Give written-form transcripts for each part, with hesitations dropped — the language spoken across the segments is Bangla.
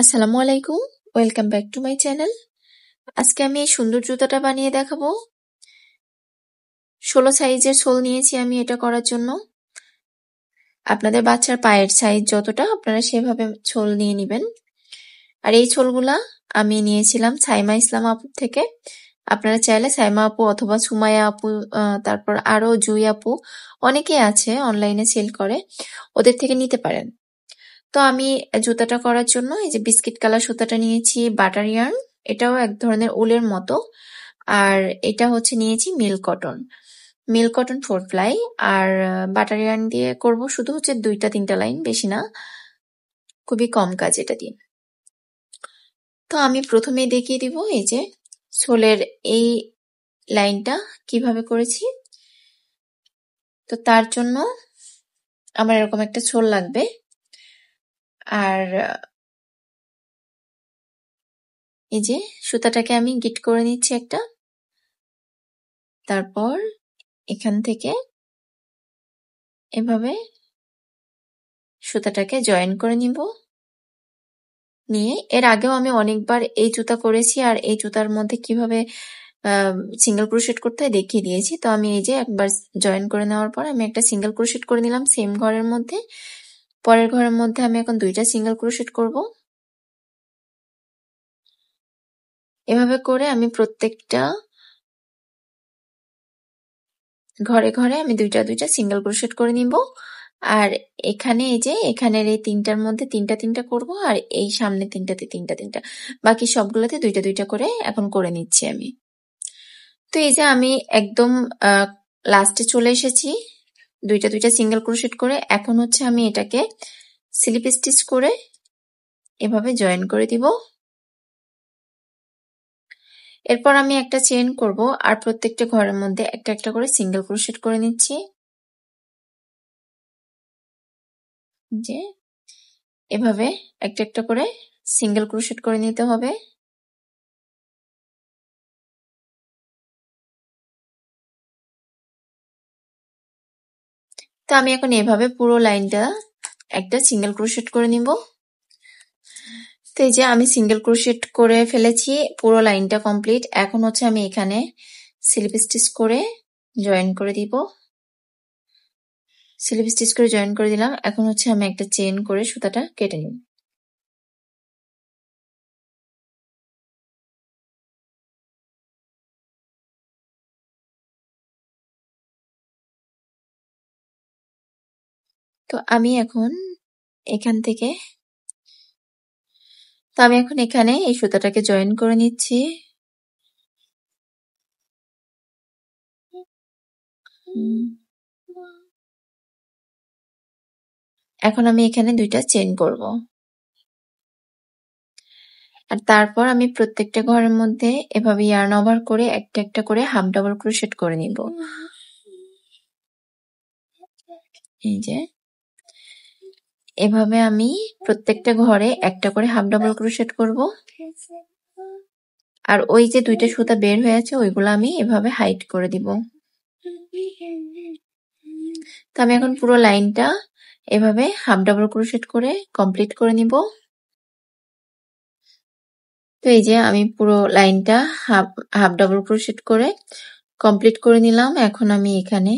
আসসালামু আলাইকুম, welcome back to my channel. আজকে আমি এই সুন্দর জুতাটা বানিয়ে দেখাবো। 16 সাইজের সোল নিয়েছি আমি এটা করার জন্য। আপনাদের বাচ্চার পায়ের সাইজ যতটা আপনারা সেভাবে সোল নিয়ে নেবেন। আর এই সোলগুলা আমি নিয়েছিলাম সাইমা ইসলাম আপুর থেকে। আপনারা চাইলে সাইমা আপু অথবা সুমাইয়া আপু, তারপর আরো জুই আপু, অনেকে আছে অনলাইনে সেল করে, ওদের থেকে নিতে পারেন। তো আমি জুতাটা করার জন্য এই যে বিস্কিট কালার সুতাটা নিয়েছি, বাটার ইয়ার্ন, এটাও এক ধরনের উলের মতো। আর এটা হচ্ছে নিয়েছি মিল্ক কটন 4 প্লাই। আর বাটার ইয়ার্ন দিয়ে করব শুধু হচ্ছে 2-3টা লাইন, বেশি না, খুবই কম কাজ এটা দিয়ে। তো আমি প্রথমেই দেখিয়ে দিব এই যে সোলের এই লাইনটা কিভাবে করেছি। তো তার জন্য আমার এরকম একটা সোল লাগবে। আর এই যে সুতাটাকে আমি গিট করে নিচ্ছি একটা। তারপর এখান থেকে এভাবে সুতাটাকে জয়েন করে নিব। নিয়ে এর আগেও আমি অনেকবার এই জুতা করেছি, আর এই জুতার মধ্যে কিভাবে সিঙ্গেল ক্রোশেট করতে হয় দেখিয়ে দিয়েছি। তো আমি এই যে একবার জয়েন করে নেওয়ার পর আমি একটা সিঙ্গেল ক্রোশেট করে নিলাম সেম ঘরের মধ্যে। পরের ঘরের মধ্যে আমি এখন 2টা সিঙ্গেল ক্রোশেট করব। এভাবে করে আমি প্রত্যেকটা ঘরে ঘরে আমি 2টা সিঙ্গেল ক্রোশেট করে নিব। আর এখানে এই যে এখানের এই 3টার মধ্যে 3টা করব, আর এই সামনে 3টাতে 3টা, বাকি সবগুলোতে 2টা করে এখন করে নিচ্ছি আমি। তো এই যে আমি একদম লাস্টে চলে এসেছি 2টা সিঙ্গেল ক্রোশেট করে। এখন হচ্ছে আমি এটাকে স্লিপ স্টিচ করে এভাবে জয়েন করে দিব। এরপর আমি একটা চেইন করব, আর প্রত্যেকটা ঘরের মধ্যে একটা একটা করে সিঙ্গেল ক্রোশেট করে নিচ্ছি। যে এভাবে একটা একটা করে সিঙ্গেল ক্রোশেট করে নিতে হবে। তো আমি এখন এভাবে পুরো লাইনটা একটা সিঙ্গেল ক্রোশেট করে নিব। তো এই যে আমি সিঙ্গেল ক্রোশেট করে ফেলেছি, পুরো লাইনটা কমপ্লিট। এখন হচ্ছে আমি এখানে স্লিপ স্টিচ করে জয়েন করে দিব। স্লিপ স্টিচ করে জয়েন করে দিলাম। এখন হচ্ছে আমি একটা চেইন করে সুতাটা কেটে নিব। তো আমি এখন এখান থেকে এখানে এই সুতাটাকে জয়েন করে নিচ্ছি। এখন আমি এখানে 2টা চেইন করব। আর তারপর আমি প্রত্যেকটা ঘরের মধ্যে এভাবে ইয়ার্ন ওভার করে একটা একটা করে হাফ ডাবল ক্রোশেট করে নিব। এই যে এভাবে আমি প্রত্যেকটা ঘরে একটা করে হাফ ডাবল ক্রোশেট করব। আর ওই যে 2টা সুতা বের হয়ে আছে ওইগুলো আমি এভাবে হাইড করে দিব। তো আমি এখন পুরো লাইনটা এভাবে হাফ ডাবল ক্রোশেট করে কমপ্লিট করে নিব। তো এই যে আমি পুরো লাইনটা হাফ ডাবল ক্রোশেট করে কমপ্লিট করে নিলাম। এখন আমি এখানে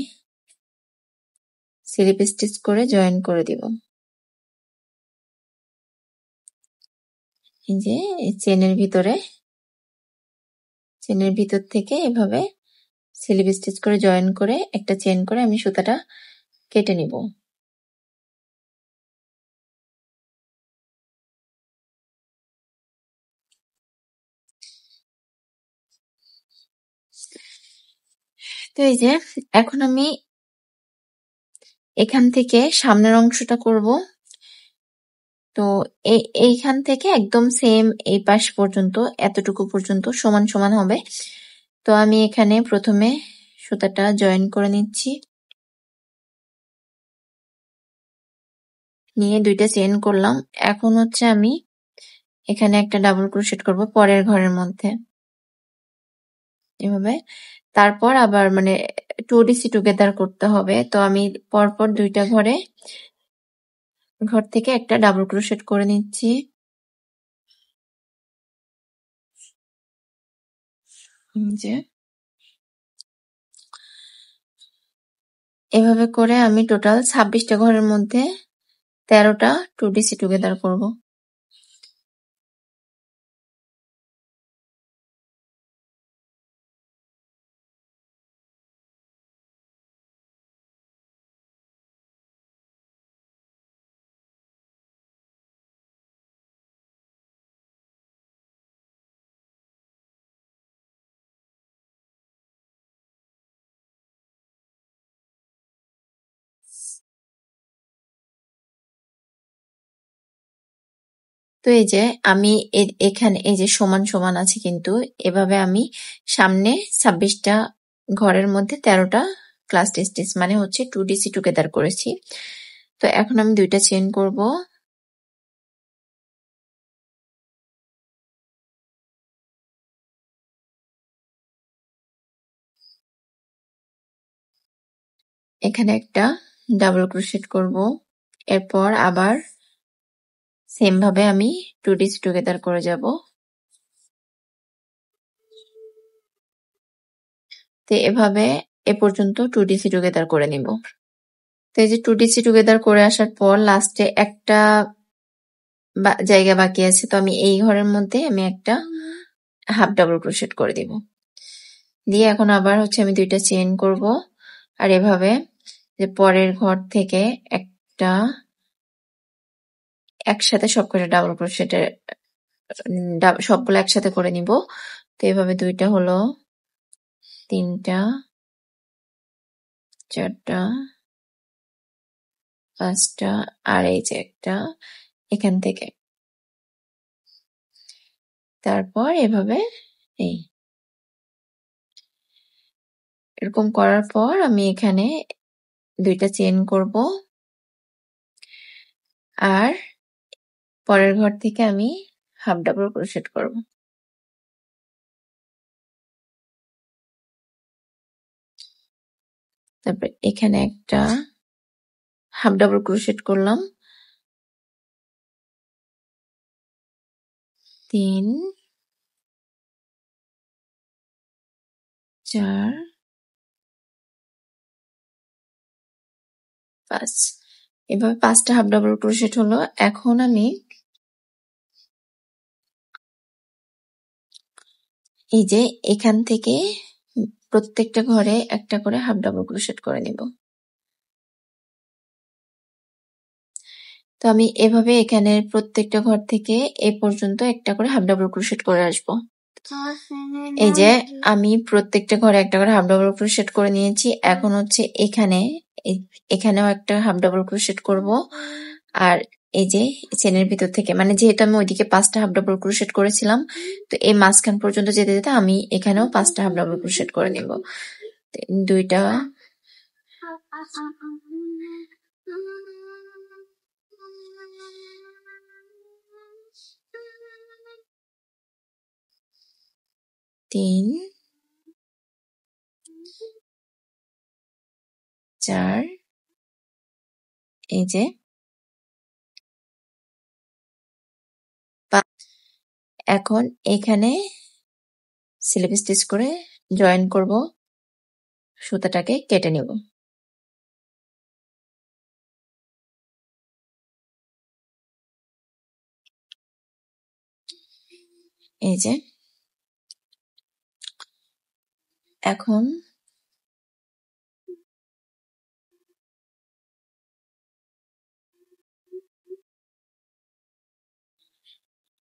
স্লিপ স্টিচ করে জয়েন করে দিব। এই যে চেনের ভিতর থেকে এভাবে স্লিপ স্টিচ করে জয়েন করে একটা চেন করে আমি সুতাটা কেটে নিব। তো এই যে এখন আমি এখান থেকে সামনের অংশটা করব। তো এইখান থেকে একদম সেম এই পাশ পর্যন্ত এতটুকু পর্যন্ত সমান সমান হবে। তো আমি এখানে প্রথমে সুতাটা জয়েন করে নিচ্ছি, নিয়ে 2টা চেইন করলাম। এখন হচ্ছে আমি এখানে একটা ডাবল ক্রোশেট করব পরের ঘরের মধ্যে এভাবে। তারপর আবার মানে 2DC টুগেদার করতে হবে। তো আমি পরপর 2টা ঘর থেকে একটা ডাবল ক্রোশেট করে নিচ্ছি। যে এভাবে করে আমি টোটাল 26টা ঘরের মধ্যে 13টা 2DC টুগেদার করব। তো এই যে আমি এখানে এই যে সমান সমান আছে, কিন্তু এভাবে আমি সামনে 26টা ঘরের মধ্যে 13টা ক্লাস স্টিচ মানে হচ্ছে 2DC টুগেদার করেছি। তো এখন আমি দুইটা চেইন করব। এখানে একটা ডাবল ক্রোশেট করব, এরপর আবার সেম ভাবে আমি 2DC টুগেদার করে যাব। তো এভাবে এ পর্যন্ত 2DC টুগেদার করে নিব। তো এই যে 2DC টুগেদার করে আসার পর লাস্টে একটা জায়গা বাকি আছে, তো আমি এই ঘরের মধ্যে আমি একটা হাফ ডাবল ক্রোশেট করে দিব। দিয়ে এখন আবার হচ্ছে আমি দুইটা চেইন করব, আর এভাবে যে পরের ঘর থেকে একটা একসাথে সবকটা ডাবল ক্রোশেটের সবগুলো একসাথে করে নিব। তো এভাবে দুইটা হলো, তিনটা, চারটা, পাঁচটা, আর এই যে একটা এখান থেকে। তারপর এভাবে এই এরকম করার পর আমি এখানে দুইটা চেইন করব, আর পরের ঘর থেকে আমি হাফ ডাবল ক্রোশেট করব। তারপর এখানে একটা হাফ ডাবল ক্রোশেট করলাম, 3, 4, 5। এভাবে 5টা হাফ ডাবল ক্রোশেট হলো। এখন আমি এই যে এখান থেকে প্রত্যেকটা ঘরে একটা করে হাফ ডাবল ক্রোশেট করে নিব। তো আমি এভাবে এখানের প্রত্যেকটা ঘর থেকে এ পর্যন্ত একটা করে হাফ ডাবল ক্রোশেট করে আসবো। এই যে আমি প্রত্যেকটা ঘরে একটা করে হাফ ডাবল ক্রোশেট করে নিয়েছি। এখন হচ্ছে এখানেও একটা হাফ ডাবল ক্রোশেট করব, আর এই যে চেনের ভিতর থেকে, মানে যেহেতু আমি ওইদিকে 5টা হাফ ডাবল ক্রোশেট করেছিলাম, তো এই মাঝখান পর্যন্ত যেতে যেতে আমি এখানেও 5টা হাফ ডাবল ক্রোশেট করে নিব। দুইটা, তিন, 4, এই যে 5। এখন এখানে স্লিপ স্টিচ করে জয়েন করব, সুতাটাকে কেটে নেব। এই যে এখন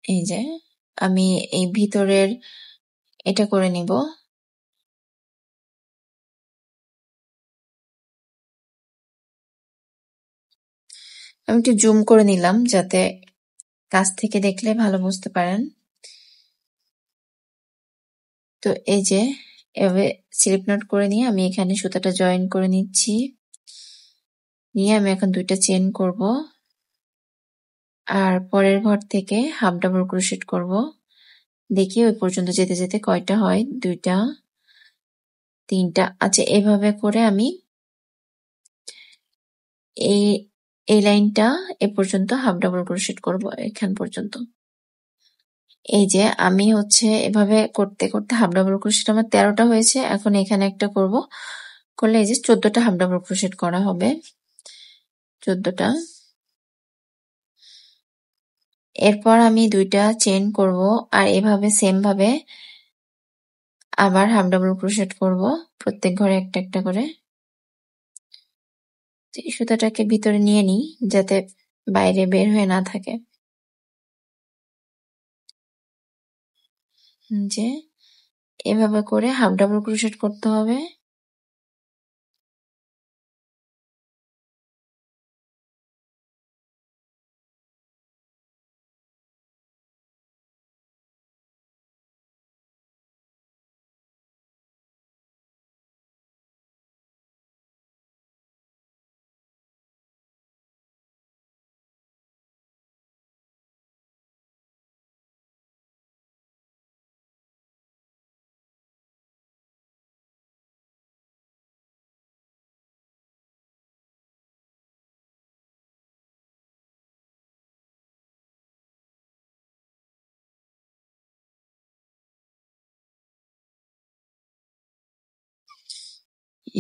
এই যে আমি এই ভিতরের এটা করে নিব। আমি একটু জুম করে নিলাম যাতে কাছ থেকে দেখলে ভালো বুঝতে পারেন। তো এই যে এভাবে স্লিপ নট করে নিয়ে আমি এখানে সুতাটা জয়েন করে নিচ্ছি। নিয়ে আমি এখন দুইটা চেইন করব, আর পরের ঘর থেকে হাফ ডাবল ক্রোশেট করব। দেখি ওই পর্যন্ত যেতে যেতে কয়টা হয়, 2টা, 3টা। আচ্ছা, এভাবে করে আমি এই লাইনটা এ পর্যন্ত হাফ ডাবল ক্রোশেট করব এখান পর্যন্ত। এই যে আমি হচ্ছে এভাবে করতে করতে হাফ ডাবল ক্রোশেট আমার 13টা হয়েছে। এখন এখানে একটা করব, করলে এই যে 14টা হাফ ডাবল ক্রোশেট করা হবে, 14টা। এরপর আমি 2টা চেইন করব আর এভাবে সেম ভাবে আবার হাফ ডাবল ক্রোশেট করব প্রত্যেক ঘরে একটা একটা করে। এই সুতাটাকে ভিতরে নিয়ে নিই যাতে বাইরে বের হয়ে না থাকে। যে এভাবে করে হাফ ডাবল ক্রোশেট করতে হবে।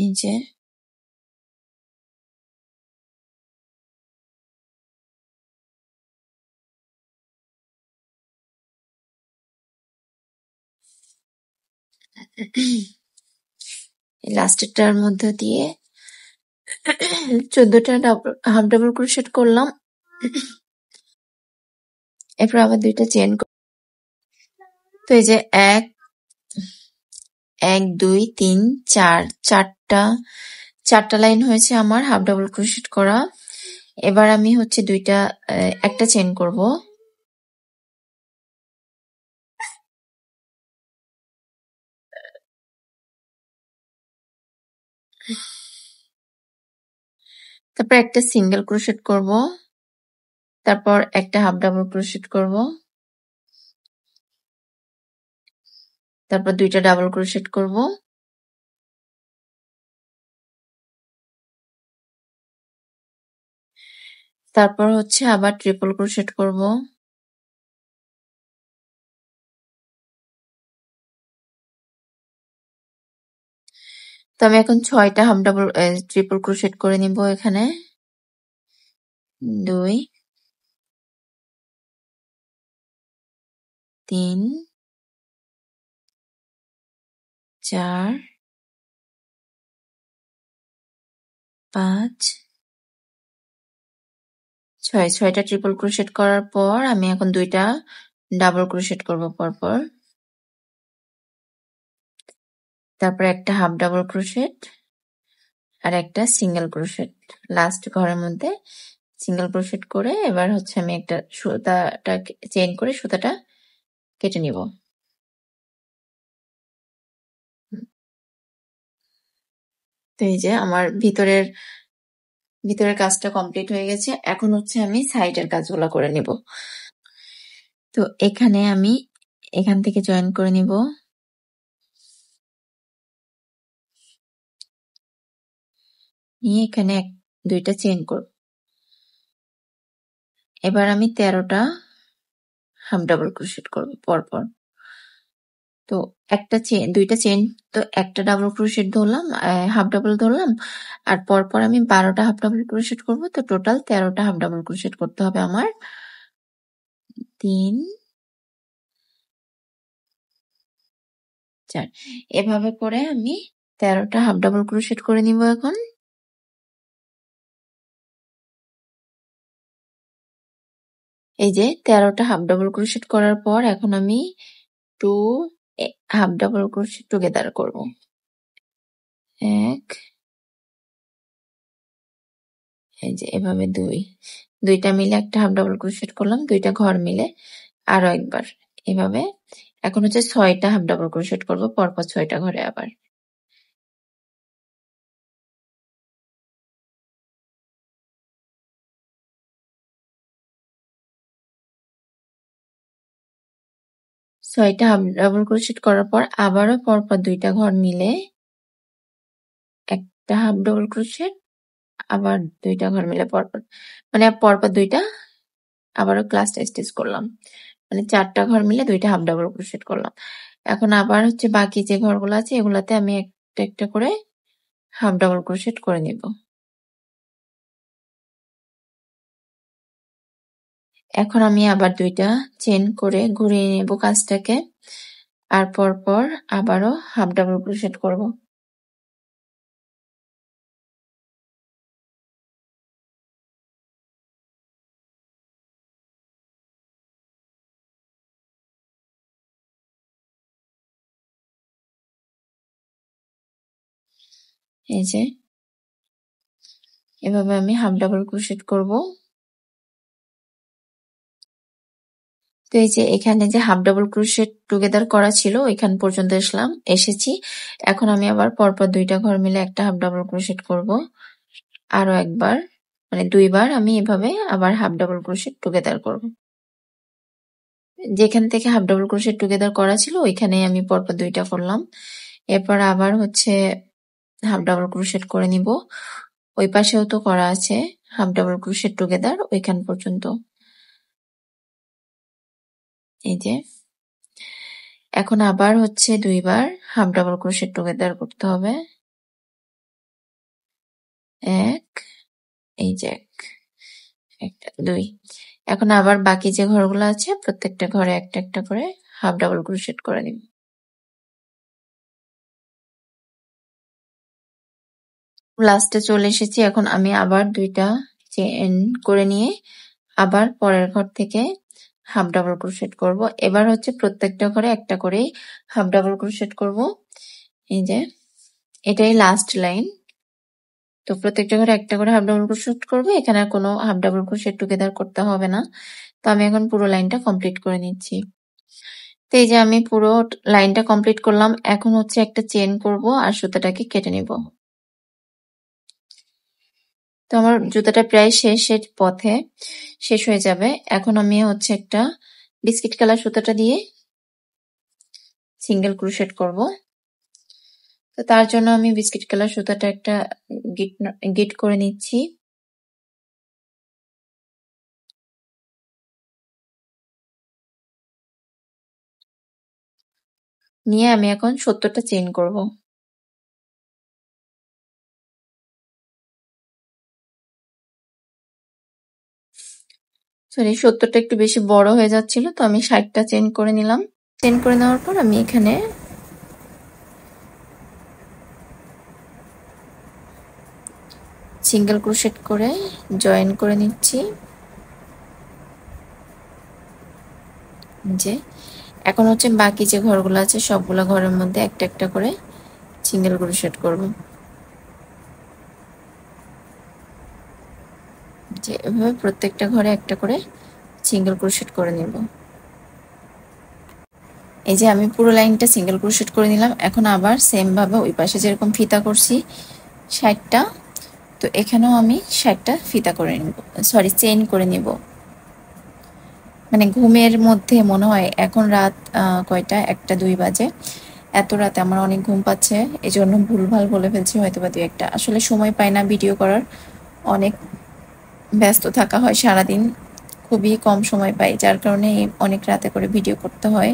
এই যে লাস্টেরটার মধ্যে দিয়ে 14টা হাফ ডাবল ক্রোশেট করলাম। এরপর আবার 2টা চেইন। তো এই যে 1 2 3 4 চারটা লাইন হয়েছে আমার হাফ ডাবল ক্রোশেট করা। এবার আমি হচ্ছে একটা চেইন করব। তারপর একটা সিঙ্গেল ক্রোশেট করব, তারপর একটা হাফ ডাবল ক্রোশেট করব, তারপর 2টা ডাবল ক্রোশেট করব, তারপর হচ্ছে আবার ট্রিপল ক্রোশেট করব, তো আমি এখন 6টা হাফ ডাবল ট্রিপল ক্রোশেট করে নিব এখানে। 2 3 4 5 6 6টা ট্রিপল ক্রোশেট করার পর আমি এখন 2টা ডাবল ক্রোশেট করব পরপর, তারপর একটা হাফ ডাবল ক্রোশেট আর একটা সিঙ্গেল ক্রোশেট লাস্ট ঘরের মধ্যে সিঙ্গেল ক্রোশেট করে এবার হচ্ছে আমি একটা সুতাটা চেইন করে সুতাটা কেটে নিব। তো এই যে আমার ভিতরের কাজটা কমপ্লিট হয়ে গেছে। এখন হচ্ছে আমি সাইডের কাজগুলো করে নিব। তো এখানে আমি এখান থেকে জয়েন করে নিব, নিয়ে এখানে 2টা চেইন করব। এবার আমি 13টা হাফ ডাবল ক্রোশেট করব পরপর। তো 2টা চেইন, তো একটা ডাবল ক্রোশেট ধরলাম, হাফ ডাবল ধরলাম, আর পরপর আমি 12টা হাফ ডাবল ক্রোশেট করব। তো টোটাল 13টা হাফ ডাবল ক্রোশেট করতে হবে আমার। 3 4 এভাবে করে আমি 13টা হাফ ডাবল ক্রোশেট করে নিব এখন। এই যে 13টা হাফ ডাবল ক্রোশেট করার পর এখন আমি 2 হাফ ডাবল ক্রোশেট টুগেদার করব। 1 এই যে এভাবে 2টা মিলে একটা হাফ ডাবল ক্রোশেট করলাম, 2টা ঘর মিলে আরো একবার এভাবে। এখন হচ্ছে 6টা হাফ ডাবল ক্রোশেট করব পরপর 6টা ঘরে আবার। ছয়টা হাফ ডাবল ক্রোশেট করার পর আবারও পরপর 2টা ঘর মিলে একটা হাফ ডাবল ক্রোশেট, আবার 2টা ঘর মিলে পরপর, মানে পরপর 2টা আবারও ক্লাস স্টিচ করলাম। মানে 4টা ঘর মিলে 2টা হাফ ডাবল ক্রোশেট করলাম। এখন আবার হচ্ছে বাকি যে ঘরগুলো আছে এগুলাতে আমি একটা একটা করে হাফ ডাবল ক্রোশেট করে নিব। এখন আমি আবার 2টা চেন করে ঘুরিয়ে নেব কাজটাকে, আর পরপর আবারও হাফ ডাবল ক্রোশেট করব। এই যে এভাবে আমি হাফ ডাবল ক্রোশেট করব। তো এই যে এখানে যে হাফ ডাবল ক্রোশেট টুগেদার করা ছিল এখান পর্যন্ত এসেছি। এখন আমি আবার পরপর 2টা ঘর মিলে একটা হাফ ডাবল ক্রোশেট করব। আরো একবার, মানে 2বার আমি এভাবে আবার হাফ ডাবল ক্রোশেট টুগেদার করব। যেখান থেকে হাফ ডাবল ক্রোশেট টুগেদার করা ছিল ওইখানে আমি পরপর 2টা করলাম। এরপর আবার হচ্ছে হাফ ডাবল ক্রোশেট করে নিব। ওই পাশেও তো করা আছে হাফ ডাবল ক্রোশেট টুগেদার ওইখান পর্যন্ত। এই যে এখন আবার হচ্ছে 2বার হাফ ডাবল ক্রোশেট টুগেদার করতে হবে। 1, এই যে 1, একটা 2। এখন আবার বাকি যে ঘরগুলো আছে প্রত্যেকটা ঘরে একটা একটা করে হাফ ডাবল ক্রোশেট করে নিব। লাস্টে চলে এসেছি। এখন আমি আবার 2টা চেন করে নিয়ে আবার পরের ঘর থেকে হাফ ডাবল ক্রোশেট করব। এবার হচ্ছে প্রত্যেকটা ঘরে একটা করেই হাফ ডাবল ক্রোশেট করব। এই যে এটাই লাস্ট লাইন। তো প্রত্যেকটা ঘরে একটা করে হাফ ডাবল ক্রোশেট করব। এখানে আর কোনো হাফ ডাবল ক্রোশেট টুগেদার করতে হবে না। তো আমি এখন পুরো লাইনটা কমপ্লিট করে নিচ্ছি। তো এই যে আমি পুরো লাইনটা কমপ্লিট করলাম। এখন হচ্ছে একটা চেন করব আর সুতাটাকে কেটে নিব। তো আমার জুতাটা প্রায় শেষের পথে, শেষ হয়ে যাবে। এখন আমি হচ্ছে একটা বিস্কিট কালার সুতাটা দিয়ে সিঙ্গেল ক্রোশেট করব। তো তার জন্য আমি বিস্কিট কালার সুতাটা একটা গিট করে নিচ্ছি। নিয়ে আমি এখন 70টা চেইন করব। সরি, 70টা একটু বেশি বড় হয়ে যাচ্ছিল, তো আমি 60টা চেইন করে নিলাম। চেইন করে নেওয়ার পর আমি এখানে সিঙ্গেল ক্রোশেট করে জয়েন করে নিচ্ছি। যে এখন হচ্ছে বাকি যে ঘরগুলো আছে সবগুলো ঘরের মধ্যে একটা একটা করে সিঙ্গেল ক্রোশেট করব। যে এভাবে প্রত্যেকটা ঘরে একটা করে সিঙ্গেল ক্রোশেট করে নেব। এই যে আমি পুরো লাইনটা সিঙ্গেল ক্রোশেট করে নিলাম। এখন আবার সেম ভাবে ওই পাশে যেরকম ফিতা করছি 60টা, তো এখানেও আমি 60টা ফিতা করে নিব, সরি চেইন করে নিব। মানে ঘুমের মধ্যে মনে হয় এখন রাত কয়টা, 1টা 2 বাজে। এত রাতে আমার অনেক ঘুম পাচ্ছে, এই জন্য ভুলভাল বলে ফেলছি হয়তো বা 2-1টা। আসলে সময় পাই না ভিডিও করার, অনেক ব্যস্ত থাকা হয় সারাদিন, খুবই কম সময় পাই, যার কারণে অনেক রাতে করে ভিডিও করতে হয়।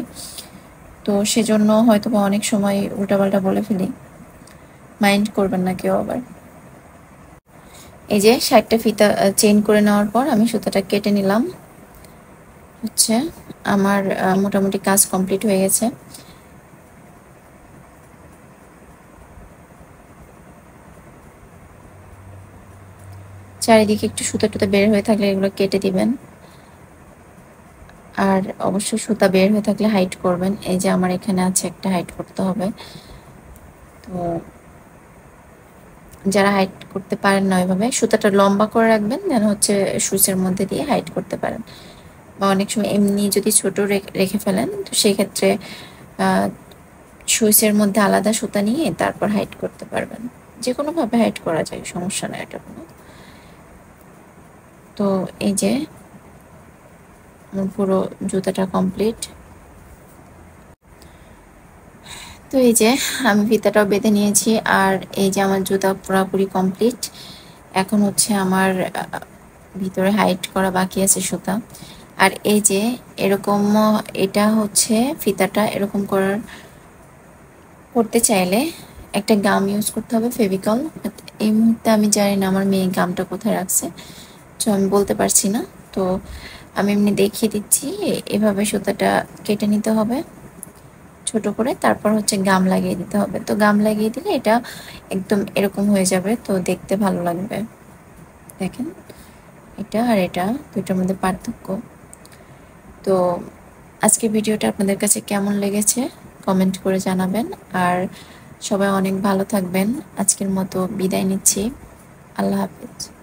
তো সেজন্য হয়তো বা অনেক সময় উল্টাপাল্টা বলে ফেলি, মাইন্ড করবেন না কেউ আবার। এই যে 60টা ফিতা চেইন করে নেওয়ার পর আমি সুতাটা কেটে নিলাম। হচ্ছে আমার মোটামুটি কাজ কমপ্লিট হয়ে গেছে। চারিদিকে একটু সুতা টুতা বের হয়ে থাকলে এগুলো কেটে দিবেন, আর অবশ্যই সুতা বের হয়ে থাকলে হাইট করবেন। এই যে আমার এখানে আছে একটা, হাইট করতে হবে। তো যারা হাইট করতে পারেন না ওইভাবে সুতাটা লম্বা করে রাখবেন, যেন হচ্ছে সুচের মধ্যে দিয়ে হাইট করতে পারেন। বা অনেক সময় এমনি যদি ছোট রেখে ফেলেন, তো সেই ক্ষেত্রে সুইচের মধ্যে আলাদা সুতা নিয়ে তারপর হাইট করতে পারবেন। যে কোনো ভাবে হাইট করা যায়, সমস্যা নয় এটা কোনো। তো এই যে আমার পুরো জুতাটা কমপ্লিট। তো এই যে আমি ফিতাটাও বেঁধে নিয়েছি, আর এই যে আমার জুতা পুরোপুরি কমপ্লিট। এখন হচ্ছে আমার ভিতরে হাইট করা বাকি আছে সুতা। আর এই যে এরকম, এটা হচ্ছে ফিতাটা এরকম করতে চাইলে একটা গাম ইউজ করতে হবে, ফেভিকল। এই মুহূর্তে আমি জানি না আমার মেয়ে গামটা কোথায় রাখছে, তো আমি বলতে পারছি না। তো আমি এমনি দেখিয়ে দিচ্ছি, এভাবে সুতাটা কেটে নিতে হবে ছোট করে, তারপর হচ্ছে গাম লাগিয়ে দিতে হবে। তো গাম লাগিয়ে দিলে এটা একদম এরকম হয়ে যাবে, তো দেখতে ভালো লাগবে। দেখেন, এটা আর এটা দুইটার মধ্যে পার্থক্য। তো আজকের ভিডিওটা আপনাদের কাছে কেমন লেগেছে কমেন্ট করে জানাবেন। আর সবাই অনেক ভালো থাকবেন। আজকের মতো বিদায় নিচ্ছি। আল্লাহ হাফেজ।